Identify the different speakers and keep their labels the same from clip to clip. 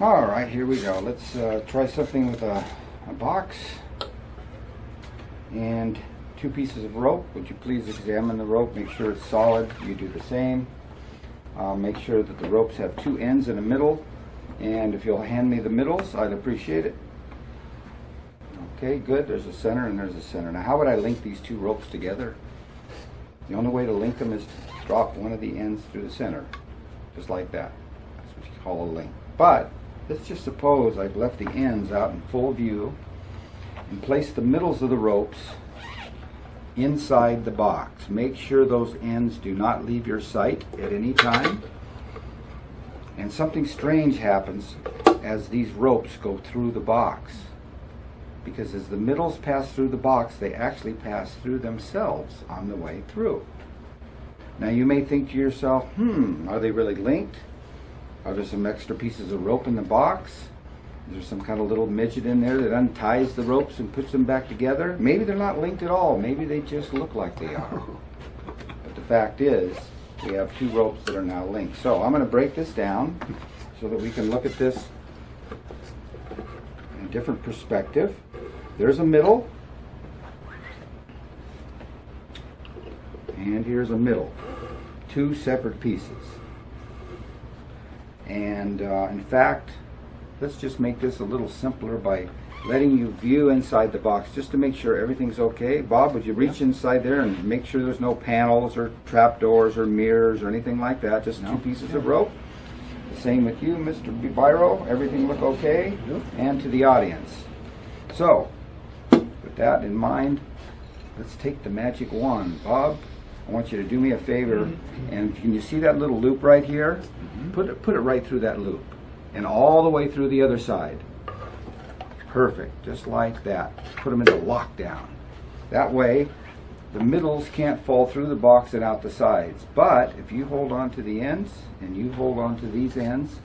Speaker 1: Alright, here we go. Let's try something with a box and 2 pieces of rope. Would you please examine the rope, make sure it's solid. You do the same. Make sure that the ropes have 2 ends and a middle, and if you'll hand me the middles, I'd appreciate it. Okay, good. There's a center and there's a center. Now, how would I link these 2 ropes together? The only way to link them is to drop one of the ends through the center, just like that. That's what you call a link. But let's just suppose I've left the ends out in full view and placed the middles of the ropes inside the box. Make sure those ends do not leave your sight at any time. And something strange happens as these ropes go through the box. Because as the middles pass through the box, they actually pass through themselves on the way through. Now you may think to yourself, are they really linked? Are there some extra pieces of rope in the box? Is there some kind of little midget in there that unties the ropes and puts them back together? Maybe they're not linked at all. Maybe they just look like they are. But the fact is, we have 2 ropes that are now linked. So I'm going to break this down so that we can look at this in a different perspective. There's a middle, and here's a middle. 2 separate pieces. And in fact, let's just make this a little simpler by letting you view inside the box just to make sure everything's okay. Bob, would you reach inside there and make sure there's no panels or trapdoors or mirrors or anything like that? Just 2 pieces of rope. The same with you, Mr. Biro. Everything look okay? And to the audience. So, with that in mind, let's take the magic wand. Bob, I want you to do me a favor, and can you see that little loop right here? Put it right through that loop, and all the way through the other side. Perfect, just like that. Put them into lockdown. That way, the middles can't fall through the box and out the sides. But if you hold on to the ends, and you hold on to these ends,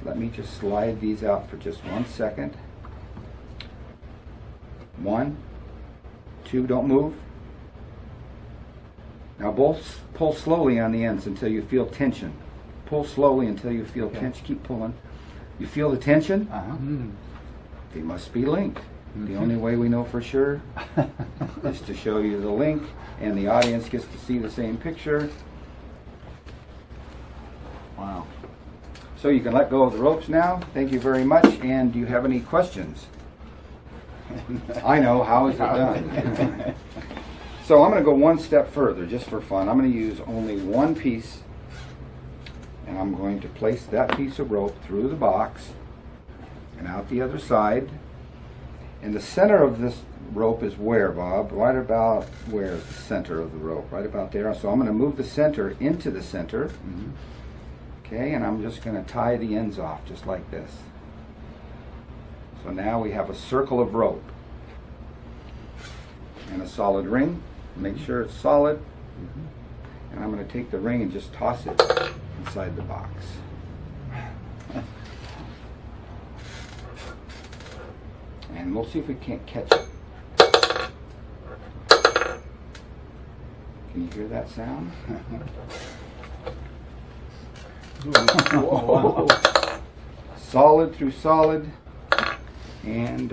Speaker 1: let me just slide these out for just 1 second. 1, 2, don't move. Now both pull slowly on the ends until you feel tension. Pull slowly until you feel tension. Keep pulling. You feel the tension? They must be linked. The only way we know for sure is to show you the link, and the audience gets to see the same picture. Wow. So you can let go of the ropes now. Thank you very much. And do you have any questions? I know. How is it done? So I'm going to go 1 step further just for fun. I'm going to use only 1 piece, and I'm going to place that piece of rope through the box and out the other side. And the center of this rope is where, Bob? Right about where is the center of the rope? Right about there. So I'm going to move the center into the center. Okay, and I'm just going to tie the ends off just like this. So now we have a circle of rope and a solid ring. Make sure it's solid. And I'm going to take the ring and just toss it inside the box. And we'll see if we can't catch it. Can you hear that sound? Whoa. Solid through solid. And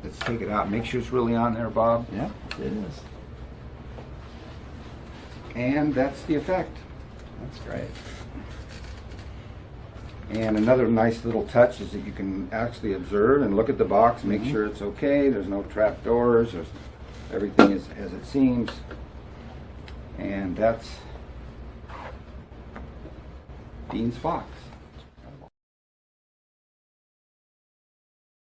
Speaker 1: let's take it out. Make sure it's really on there, Bob.
Speaker 2: Yeah, it is.
Speaker 1: And that's the effect.
Speaker 2: That's great.
Speaker 1: And another nice little touch is that you can actually observe and look at the box, make sure it's okay. There's no trap doors. Everything is as it seems. And that's Dean's box.